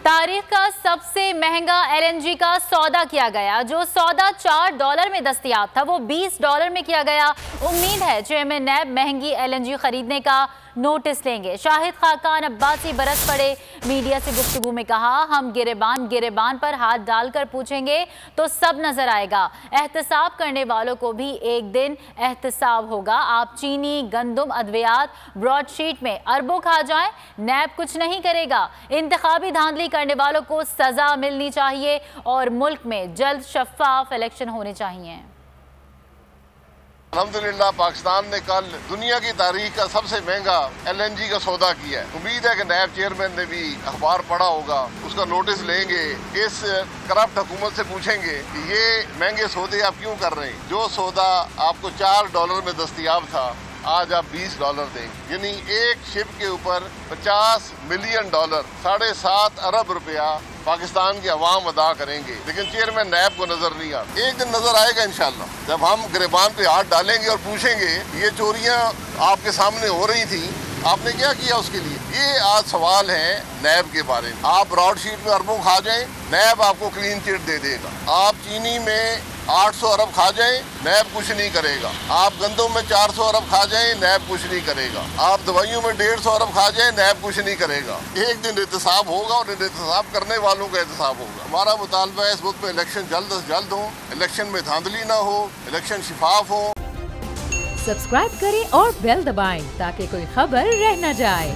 तारीख का सबसे महंगा एलएनजी का सौदा किया गया। जो सौदा $4 में दस्तयाब था वो $20 में किया गया। उम्मीद है चेयरमैन नैब महंगी एलएनजी खरीदने का नोटिस लेंगे। शाहिद खाकान अब्बासी बरस पड़े, मीडिया से गुफ्तगू में कहा, हम गिरेबान पर हाथ डालकर पूछेंगे तो सब नजर आएगा। एहतसाब करने वालों को भी एक दिन एहतसाब होगा। आप चीनी, गंदुम, अद्वियात, ब्रॉडशीट में अरबों खा जाएं, नैब कुछ नहीं करेगा। इंतखाबी धांधली करने वालों को सजा मिलनी चाहिए और मुल्क में जल्द शफाफ इलेक्शन होने चाहिए। अल्हम्दुलिल्लाह पाकिस्तान ने कल दुनिया की तारीख का सबसे महंगा एलएनजी का सौदा किया है। उम्मीद है कि नायब चेयरमैन ने भी अखबार पढ़ा होगा, उसका नोटिस लेंगे। इस करप्ट हुकूमत से पूछेंगे कि ये महंगे सौदे आप क्यों कर रहे हैं। जो सौदा आपको $4 में दस्तयाब था आज आप $20 देंगे, यानी एक शिप के ऊपर $50 मिलियन, $7.5 अरब रुपया पाकिस्तान की अवाम अदा करेंगे। लेकिन चेयरमैन नैब को नजर नहीं आता। एक दिन नजर आएगा इंशाल्लाह, जब हम गिरेबान पे हाथ डालेंगे और पूछेंगे ये चोरियां आपके सामने हो रही थी, आपने क्या किया उसके लिए। ये आज सवाल है नैब के बारे में। आप ब्रॉडशीट में अरबों खा जाएं, नैब आपको क्लीन चिट दे देगा। आप चीनी में 800 अरब खा जाएं, नैब कुछ नहीं करेगा। आप गंदम में 400 अरब खा जाएं, नैब कुछ नहीं करेगा। आप दवाइयों में 150 अरब खा जाएं, नैब कुछ नहीं करेगा। एक दिन एहतसाब होगा और एहतसाब करने वालों का एहतसाब होगा। हमारा मुतालबा है इस मुल्क में इलेक्शन जल्द से जल्द हो, इलेक्शन में धांधली ना हो, इलेक्शन शिफाफ हो। सब्सक्राइब करें और बेल दबाएं ताकि कोई खबर रह न जाए।